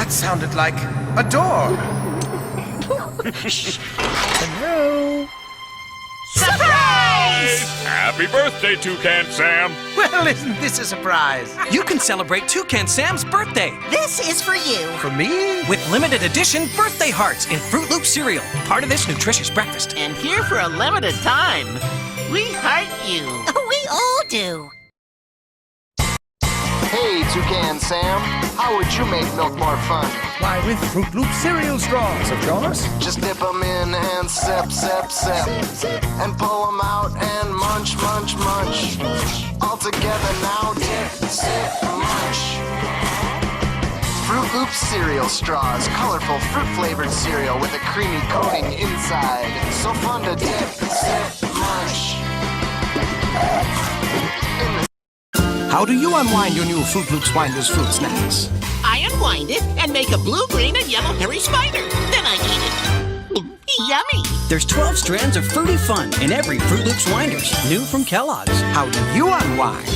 That sounded like a door. Hello? Surprise! Happy birthday, Toucan Sam! Well, isn't this a surprise? You can celebrate Toucan Sam's birthday This is for you. For me? with limited edition birthday hearts in Froot Loops cereal, part of this nutritious breakfast. And here for a limited time, we heart you. We all do. Hey, Toucan Sam, how would you make milk more fun? Why, with Froot Loops cereal straws, of course. Just dip them in and sip, sip, sip. And pull them out and munch, munch, munch. All together now, dip, sip, munch. Froot Loops cereal straws, colorful fruit-flavored cereal with a creamy coating inside. So fun to dip, sip, munch. How do you unwind your new Froot Loops Winders fruit snacks? I unwind it and make a blue, green, and yellow hairy spider. Then I eat it. Yummy. There's 12 strands of fruity fun in every Froot Loops Winders, new from Kellogg's. How do you unwind?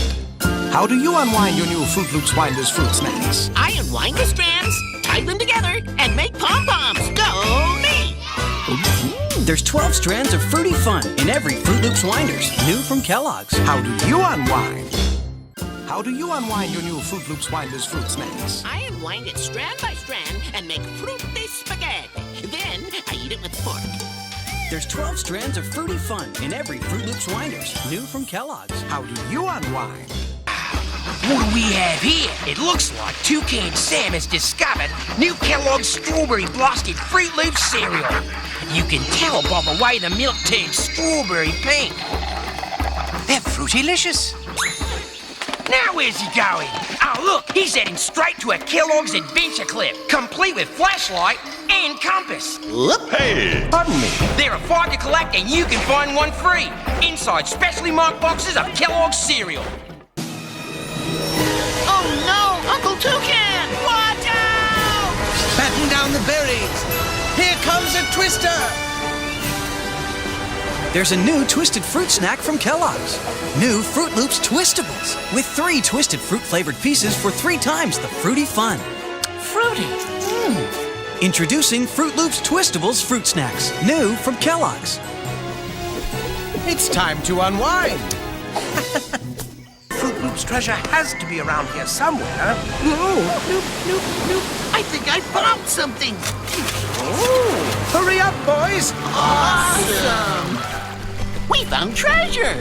How do you unwind your new Froot Loops Winders fruit snacks? I unwind the strands, tie them together, and make pom-poms. Go me! There's 12 strands of fruity fun in every Froot Loops Winders, new from Kellogg's. How do you unwind? How do you unwind your new Froot Loops Winders fruit snacks? I unwind it strand by strand and make fruity spaghetti. Then I eat it with a fork. There's 12 strands of fruity fun in every Froot Loops Winders, new from Kellogg's. How do you unwind? What do we have here? It looks like Toucan Sam has discovered new Kellogg's Strawberry Blasted Froot Loops cereal. You can tell by the way the milk turns strawberry pink. They're fruity-licious. Now where's he going? Oh, look, he's heading straight to a Kellogg's Adventure Clip, complete with flashlight and compass. Hey! Pardon me. They're a 5 to collect and you can find one free inside specially marked boxes of Kellogg's cereal. Oh no, Uncle Toucan! Watch out! Batten down the berries. Here comes a twister. There's a new twisted fruit snack from Kellogg's. New Froot Loops Twistables with 3 twisted fruit-flavored pieces for 3 times the fruity fun. Fruity. Introducing Froot Loops Twistables fruit snacks, new from Kellogg's. It's time to unwind. Froot Loops treasure has to be around here somewhere. Nope. I think I found something. Oh, hurry up, boys. Awesome! We found treasure!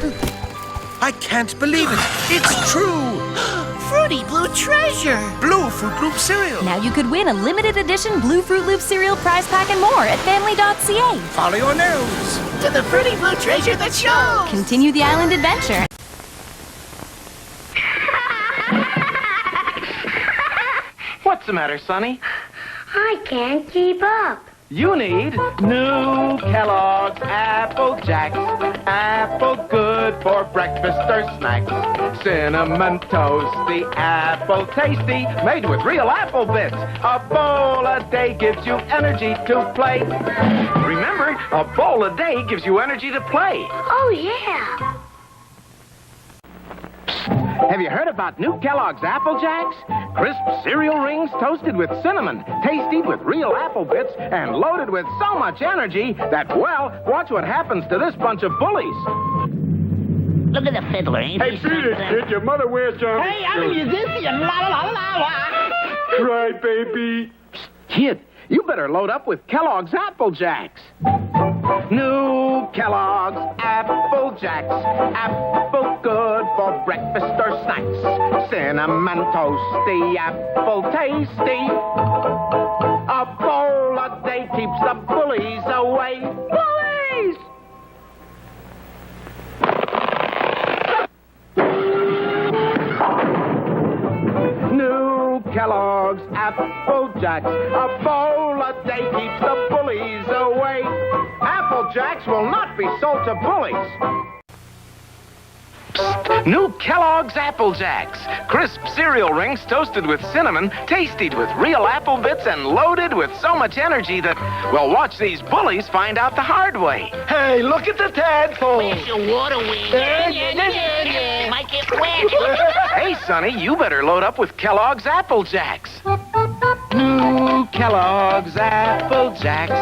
I can't believe it. It's true. Fruity blue treasure! Blue Froot Loop cereal. Now you could win a limited edition Blue Froot Loop cereal prize pack and more at family.ca. Follow your nose. To the fruity blue treasure that shows! Continue the island adventure. What's the matter, Sonny? I can't keep up. You need new Kellogg's Apple Jacks. Apple good for breakfast or snacks. Cinnamon toasty, apple tasty, made with real apple bits. A bowl a day gives you energy to play. Remember, a bowl a day gives you energy to play. Oh, yeah. Have you heard about new Kellogg's Apple Jacks? Crisp cereal rings toasted with cinnamon, tasty with real apple bits, and loaded with so much energy that, well, watch what happens to this bunch of bullies. Look at the fiddler, ain't Hey, beat it, kid. Your mother wears some. Hey, I'm a musician! La la la la la! Cry, baby. Kid, you better load up with Kellogg's Apple Jacks. New Kellogg's Apple Jacks. Apple good for breakfast or snacks. Cinnamon toasty, apple tasty. A bowl a day keeps the bullies away. Bullies! New Kellogg's Apple Jacks. A bowl a day keeps the bullies away. Apple Jacks will not be sold to bullies. New Kellogg's Apple Jacks. Crisp cereal rings toasted with cinnamon, tasted with real apple bits, and loaded with so much energy that, well, watch these bullies find out the hard way. Hey, look at the tadpole. Where's your water wing? Might get wet. Hey, Sonny, you better load up with Kellogg's Apple Jacks. New Kellogg's Apple Jacks.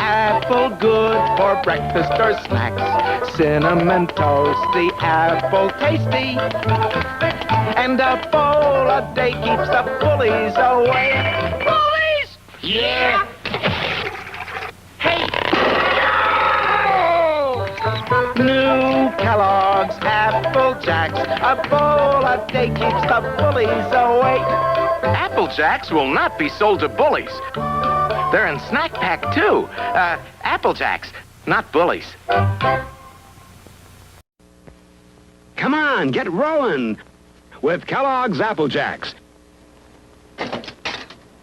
Apple good for breakfast or snacks. Cinnamon toasty, apple tasty. And a bowl a day keeps the bullies away. Bullies? Yeah. Hey. New Kellogg's Apple Jacks. A bowl a day keeps the bullies away. Apple Jacks will not be sold to bullies. They're in snack pack, too. Apple Jacks, not bullies. Come on, get rolling with Kellogg's Apple Jacks.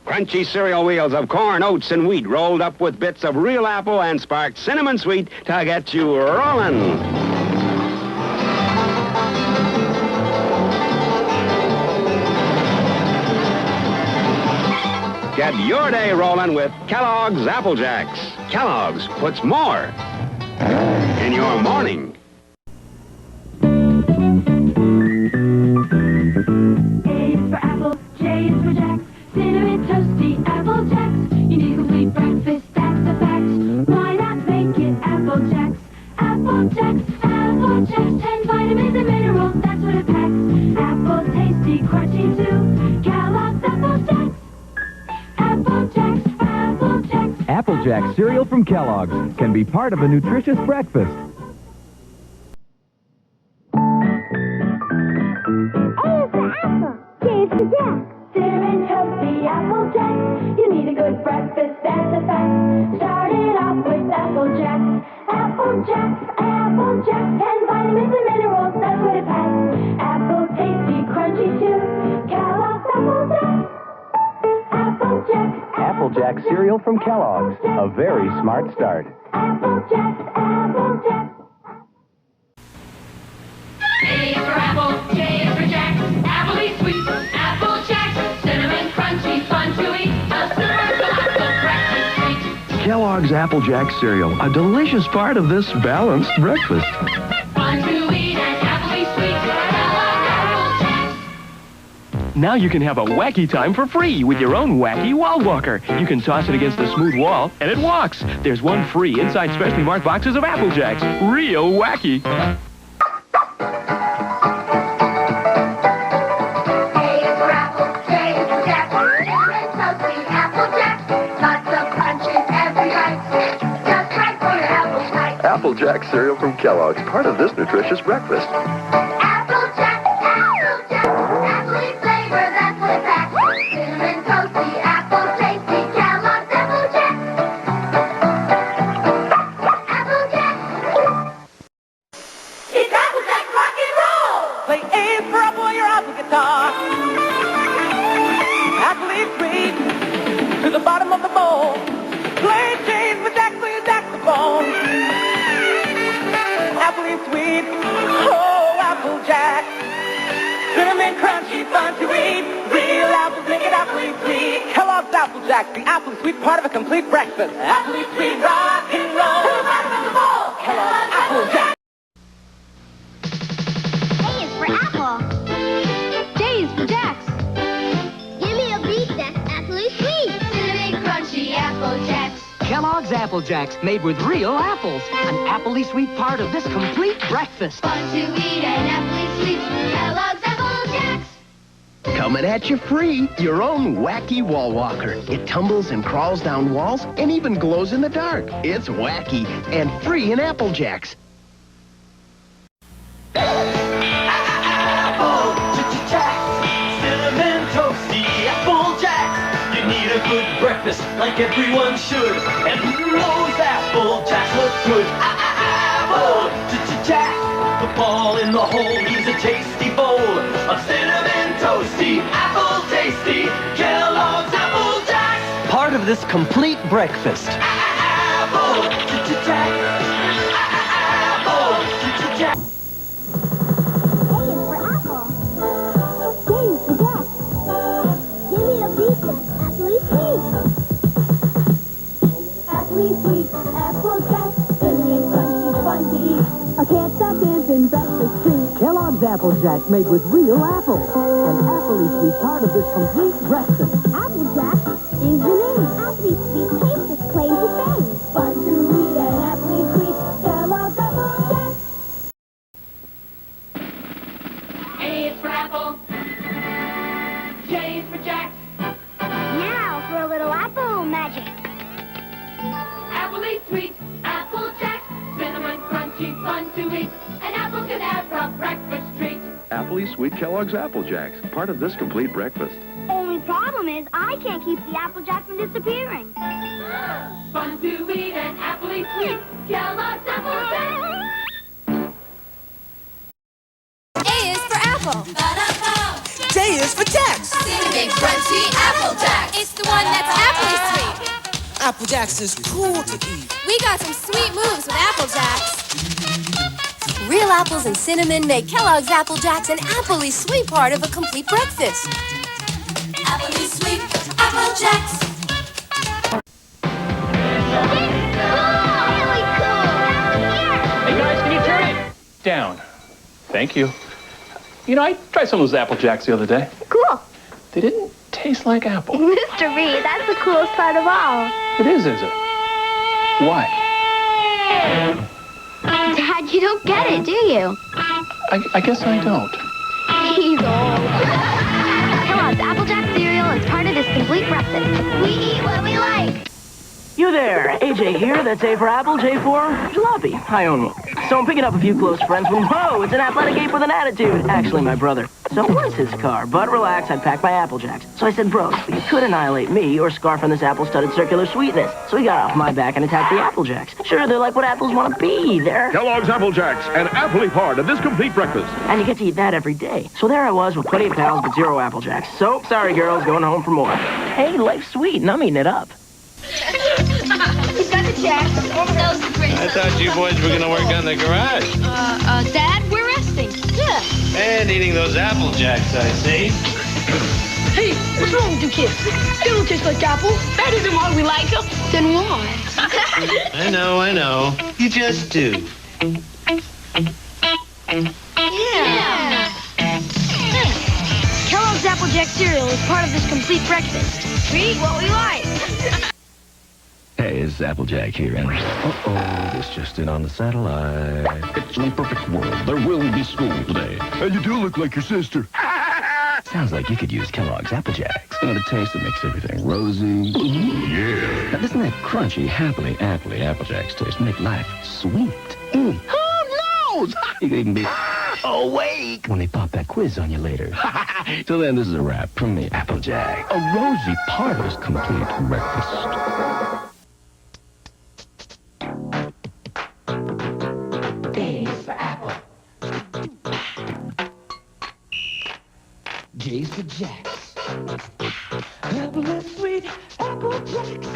Crunchy cereal wheels of corn, oats, and wheat rolled up with bits of real apple and sparked cinnamon sweet to get you rolling. Get your day rolling with Kellogg's Apple Jacks. Kellogg's puts more in your morning. A is for apple, J is for Jack. Cinnamon toasty Apple Jacks. You need a complete breakfast, that's a fact. Why not make it Apple Jacks? Apple Jacks, Apple Jacks. 10 vitamins and minerals, that's what it packs. Apple tasty, crunchy too. Kellogg's Apple Jacks. Apple Jacks, Apple Jacks. Apple Jack cereal from Kellogg's can be part of a nutritious breakfast. A is for apple, J is for Jack. Cinnamon toasty Apple Jacks. You need a good breakfast, that's a fact. Start it off with Apple Jacks. Apple Jacks, Apple Jacks. 10 vitamins and minerals, that's what it packs. Apple tasty, crunchy too. Kellogg's Apple Jacks. Apple Jacks. Apple Jack cereal from Kellogg's. A very smart start. Apple Jacks, Apple Jacks. A is for apple, J is for Jack. Appley sweet, Apple Jacks. Cinnamon crunchy, fun to eat. A super apple breakfast treat. Kellogg's Apple Jack cereal, a delicious part of this balanced breakfast. Fun to eat and appley sweet. Kellogg's Apple Jacks. Now you can have a wacky time for free with your own wacky wall walker. You can toss it against a smooth wall, and it walks. There's one free inside specially marked boxes of Apple Jacks. Real wacky. Apple Jack cereal from Kellogg's, part of this nutritious breakfast. Apple Jacks, Apple Jacks. Appley flavor, that's what it packs. Cinnamon toasty, apple tasty. Kellogg's Apple Jacks. Apple Jacks. It's Apple Jacks rock and roll. Play A for apple, your apple guitar. Apple is sweet to the bottom of the bowl. Play J's with Jack, play saxophone. Apple is sweet, oh, Apple Jack. Cinnamon crunchy, fun to eat. Real apples make it apple sweet. Kellogg's Apple Jack, the apple sweet part of a complete breakfast. Apple is sweet, rock and roll. To the bottom of the bowl. Kellogg's Apple Jack. A is for apple. J is for Jacks. Give me a beat that's apple sweet. Cinnamon crunchy Apple Jacks. Kellogg's Apple Jacks, made with real apples. An appley sweet part of this complete breakfast. Fun to eat and apple sweet. Kellogg's Apple Jacks. Coming at you free, your own wacky wall walker. It tumbles and crawls down walls and even glows in the dark. It's wacky and free in Apple Jacks. Apple Jacks, cinnamon toasty Apple Jacks. You need a good breakfast like everyone should, and those Apple Jacks look good. Apple Jacks, the ball in the hole needs a tasty bowl of cinnamon toasty apple tasty Kellogg's Apple Jacks. Part of this complete breakfast. Apple Jacks. Apple Jacks. I can't stop dancing breakfast treat. Kellogg's Apple Jacks, made with real apples. An appley sweet part of this complete breakfast. Apple Jack is the name. sweet Kellogg's Apple Jacks, part of this complete breakfast. Only problem is I can't keep the Apple Jack from disappearing. Fun to eat and appley sweet. Kellogg's Apple Jacks. A is for apple. J is for Jacks. Cinnamon crunchy Apple Jacks. It's the one that's appley sweet. Apple Jacks is cool to eat. We got some sweet moves with Apple Jacks. Real apples and cinnamon make Kellogg's Apple Jacks an appley sweet part of a complete breakfast. Appley sweet Apple Jacks. Hey guys, can you turn it down? Thank you. You know, I tried some of those Apple Jacks the other day. Cool. They didn't taste like apple. Mr. B, that's the coolest part of all. It is it? Why? Dad, you don't get it, do you? I guess I don't. He's old. Kellogg's Apple Jack cereal is part of this complete breakfast. We eat what we like. You there, AJ here, that's A for apple, J for jalopy. I own one. So I'm picking up a few close friends from, whoa, it's an athletic ape with an attitude. Actually, my brother. So it was his car, but relax, I'd packed my Apple Jacks. So I said, bros, you could annihilate me or scarf on this apple-studded circular sweetness. So he got off my back and attacked the Apple Jacks. Sure, they're like what apples want to be. They're Kellogg's Apple Jacks, an appley part of this complete breakfast. and you get to eat that every day. So there I was with plenty of pals, but zero Apple Jacks. So, sorry girls, going home for more. Hey, life's sweet, and I'm eating it up. He's got the Jacks. That was the greatest. I thought you boys were gonna work on the garage. Dad, we're resting. Yeah. And eating those Apple Jacks, I see. Hey, what's wrong with you kids? They don't taste like apples. That isn't why we like them. Then why? I know. You just do. Yeah. Kellogg's Apple Jack cereal is part of this complete breakfast. We eat what we like. Hey, it's Applejack here, and this just in on the satellite. It's an imperfect world. There will be school today. And you do look like your sister. Sounds like you could use Kellogg's Apple Jacks. You know, the taste that makes everything rosy. Yeah. Now, doesn't that crunchy, happily Apple Jacks taste make life sweet? Who knows? You could even be awake when they pop that quiz on you later. Till then, this is a wrap from me, Applejack. A rosy part of this complete breakfast. A's for apple. J's for Jacks. Apple is sweet, Apple Jacks.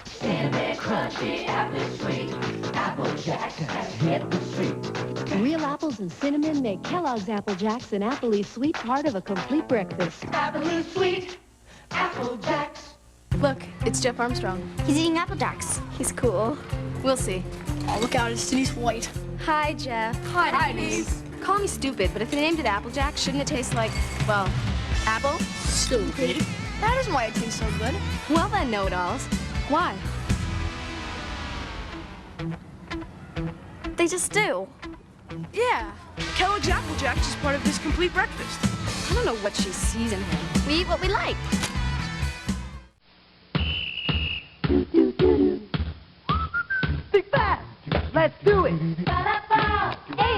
Cinnamon crunchy, apple sweet, Apple Jacks has hit the street. Real apples and cinnamon make Kellogg's Apple Jacks an appley sweet part of a complete breakfast. Apple is sweet. Apple Jacks. Look, it's Jeff Armstrong. He's eating Apple Jacks. He's cool. We'll see. Oh, look out, his city's white. Hi, Jeff. Hi, Denise. Call me stupid, but if they named it Apple Jack, shouldn't it taste like, well, apple? Stupid. That isn't why it tastes so good. Well then, know-it-alls. Why? They just do. Yeah. Kellogg's Apple Jacks is part of this complete breakfast. I don't know what she sees in him. We eat what we like. Think fast. Let's do it. A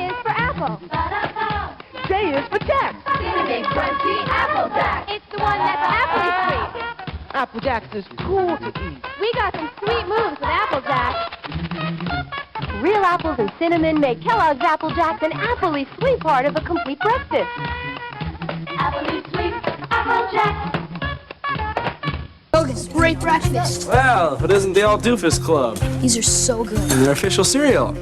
is for apple. J is for Jacks. Cinnamon crunchy Apple Jack. It's the one that's appley sweet. Apple Jacks is cool to eat. We got some sweet moves with Apple Jack. Real apples and cinnamon make Kellogg's Apple Jacks an appley sweet part of a complete breakfast. Appley sweet Apple Jack. Bogus, great breakfast. Well, if it isn't the All Doofus Club. These are so good. And their official cereal,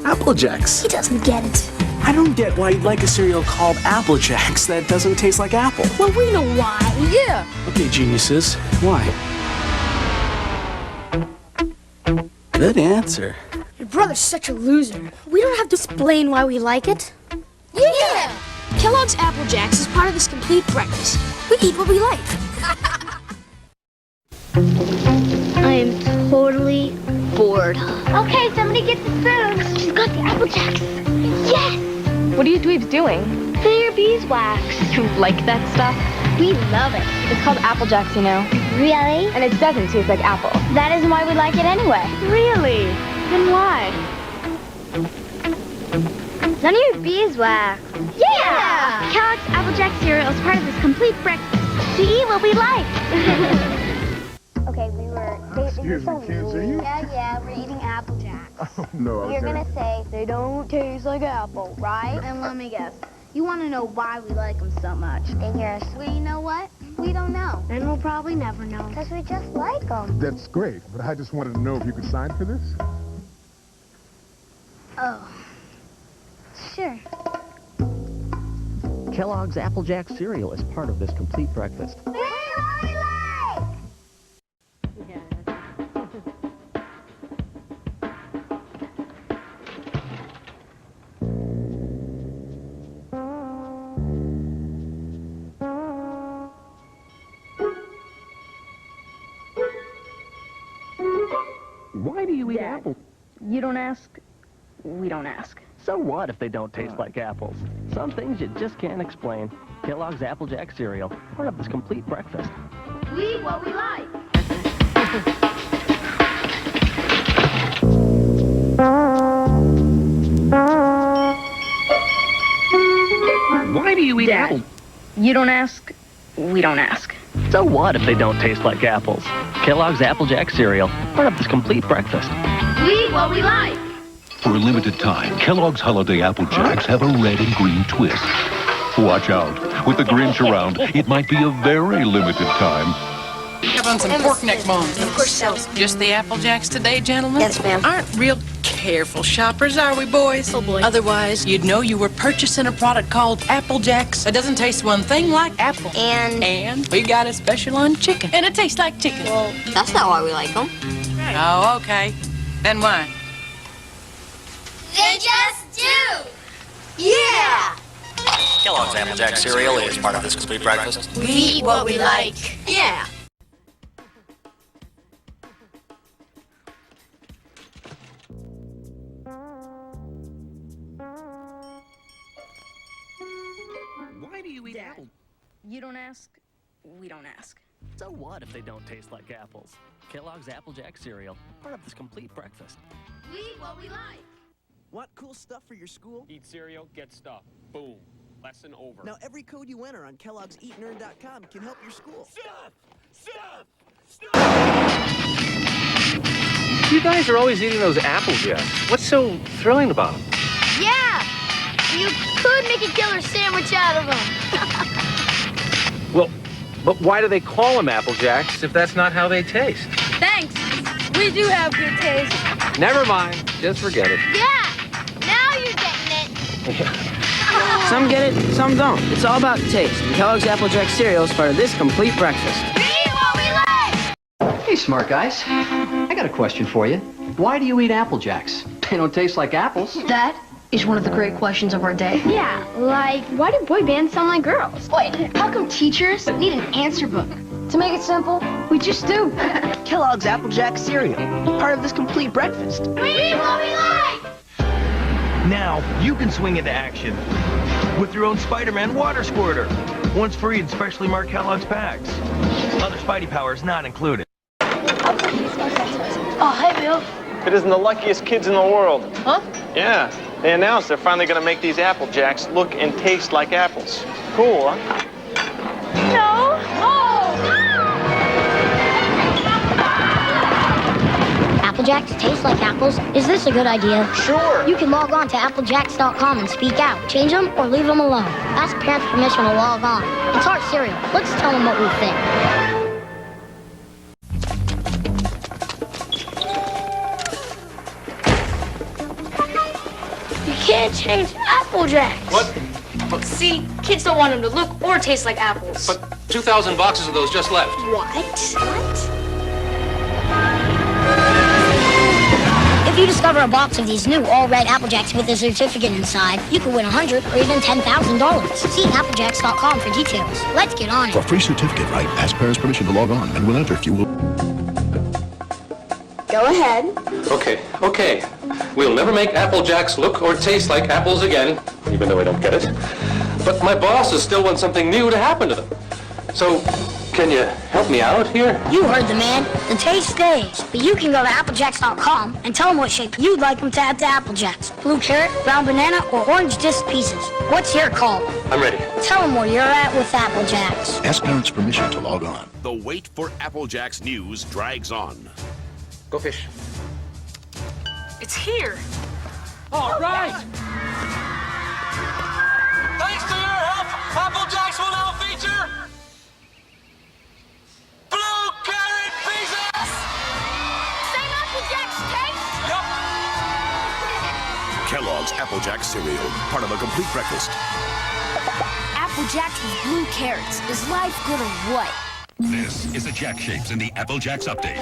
Apple Jacks. He doesn't get it. I don't get why you'd like a cereal called Apple Jacks that doesn't taste like apple. Well, we know why. Yeah. Okay, geniuses, why? Good answer. Your brother's such a loser. We don't have to explain why we like it. Yeah! Kellogg's Apple Jacks is part of this complete breakfast. We eat what we like. I am totally bored. Okay, somebody get the spoon. She's got the Apple Jacks. Yes! What are you dweebs doing? Clear beeswax. You like that stuff? We love it. It's called Apple Jacks, you know. Really? And it doesn't taste like apple. That isn't why we like it anyway. Really? Then why? None of your beeswax. Yeah! Kellogg's Applejack cereal is part of this complete breakfast. We eat what we like. Okay, we were... Excuse me, kids, are you? Yeah, we're eating Apple Jacks. Oh, no. You're gonna say, they don't taste like apple, right? And let me guess. You want to know why we like them so much. And yes. Well, you know what? We don't know. And we'll probably never know. Because we just like them. That's great, but I just wanted to know if you could sign for this. Oh. Sure. Kellogg's Applejack cereal is part of this complete breakfast. Why do you eat apples? You don't ask, we don't ask. So what if they don't taste like apples? Some things you just can't explain. Kellogg's Applejack cereal, part of this complete breakfast. We eat what we like. Why do you eat apples? You don't ask, we don't ask. So what if they don't taste like apples? Kellogg's Applejack cereal, part of this complete breakfast. We eat what we like. For a limited time, Kellogg's Holiday Apple Jacks have a red and green twist. Watch out. With the Grinch around, it might be a very limited time. How about some pork neck bones? Of course, so. Just the Apple Jacks today, gentlemen? Yes, ma'am. Aren't real careful shoppers, are we, boys? Oh, boy. Otherwise, you'd know you were purchasing a product called Apple Jacks. It doesn't taste one thing like apple. And we got a special on chicken. And it tastes like chicken. Well, that's not why we like them. Oh, okay. Then why? They just do! Yeah! Kellogg's Applejack cereal is part of this complete breakfast. We eat what we like. Yeah! Why do you eat apples? You don't ask, we don't ask. So what if they don't taste like apples? Kellogg's Applejack cereal, part of this complete breakfast. We eat what we like. Want cool stuff for your school? Eat cereal, get stuff. Boom. Lesson over. Now, every code you enter on kelloggseatnerd.com can help your school. Stop! Stop! You guys are always eating those apple jacks. What's so thrilling about them? Yeah! You could make a killer sandwich out of them. Well, but why do they call them apple jacks if that's not how they taste? Thanks. We do have good taste. Never mind. Just forget it. Yeah! Now you're getting it. Some get it, some don't. It's all about taste. And Kellogg's Applejack cereal is part of this complete breakfast. We eat what we like! Hey, smart guys. I got a question for you. Why do you eat Apple Jacks? They don't taste like apples. That is one of the great questions of our day. Yeah, like, why do boy bands sound like girls? Wait, how come teachers need an answer book? To make it simple, we just do. Kellogg's Applejack cereal, part of this complete breakfast. We eat what we like! Now, you can swing into action with your own Spider-Man water squirter. One's free in specially marked Kellogg's packs. Other Spidey powers not included. Oh, hey, Bill. It isn't the luckiest kids in the world. Huh? Yeah, they announced they're finally going to make these Apple Jacks look and taste like apples. Cool, huh? No. Oh! Apple Jacks taste like apples? Is this a good idea? Sure. You can log on to applejacks.com and speak out. Change them or leave them alone. Ask parents' permission to log on. It's our cereal. Let's tell them what we think. You can't change Apple Jacks. What? See, kids don't want them to look or taste like apples. But 2,000 boxes of those just left. What? If you discover a box of these new all-red Apple Jacks with a certificate inside, you could win $100 or even $10,000. See applejacks.com for details. Let's get on it. For a free certificate, right? Ask parents' permission to log on, and we'll enter if you will. Go ahead. Okay. We'll never make Apple Jacks look or taste like apples again, even though I don't get it. But my bosses still want something new to happen to them. So, Can you help me out here? You heard the man. The taste stays. But you can go to applejacks.com and tell them what shape you'd like them to add to Apple Jacks. Blue carrot, brown banana, or orange disc pieces. What's your call? I'm ready. Tell them where you're at with Apple Jacks. Ask parents' permission to log on. The wait for Apple Jacks news drags on. Go fish. It's here. All right. Thanks to your help, Apple Jacks will now feature blue carrot pieces. Same Apple Jacks taste? Yup. Kellogg's Apple Jacks cereal, part of a complete breakfast. Apple Jacks with blue carrots. Is life good or what? This is a Jack Shapes in the Apple Jacks update.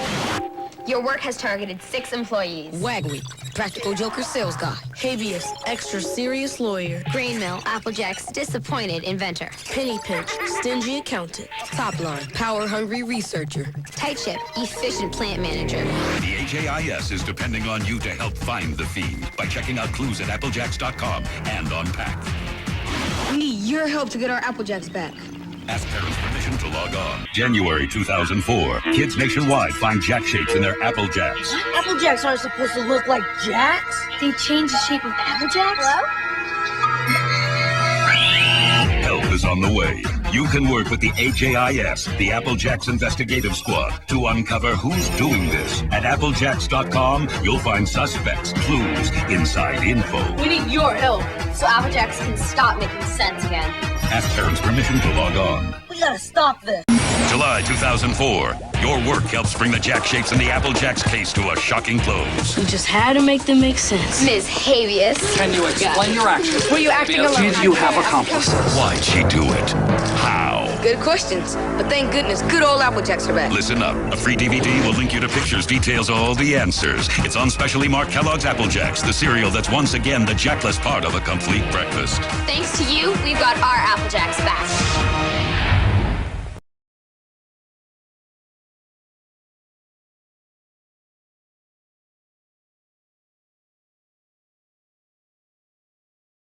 Your work has targeted 6 employees. Wagweed, practical joker sales guy. Habeas, extra serious lawyer. Grain Mill, Applejack's disappointed inventor. Penny pinch, stingy accountant. Top line, power-hungry researcher. Tight ship, efficient plant manager. The HAIS is depending on you to help find the fiend by checking out clues at applejacks.com and on Pack. We need your help to get our Apple Jacks back. Ask parents permission to log on. January 2004. Kids nationwide find Jack Shapes in their Apple Jacks. Apple Jacks aren't supposed to look like Jacks? They changed the shape of Apple Jacks? Hello? Help is on the way. You can work with the HAIS, the Apple Jacks Investigative Squad, to uncover who's doing this. At applejacks.com, you'll find suspects, clues, inside info. We need your help so Apple Jacks can stop making sense again. Ask parents permission to log on. We gotta stop this. July 2004. Your work helps bring the Jack Shapes and the Apple Jacks case to a shocking close. We just had to make them make sense. Ms. Habeas. Can you explain your actions? Were you acting alone? Did you have accomplices? Why'd she do it? How? Good questions, but thank goodness good old Apple Jacks are back. Listen up. A free DVD will link you to pictures, details all the answers. It's on specially marked Kellogg's Apple Jacks, the cereal that's once again the jackless part of a complete breakfast. Thanks to you, we've got our Apple Jacks back.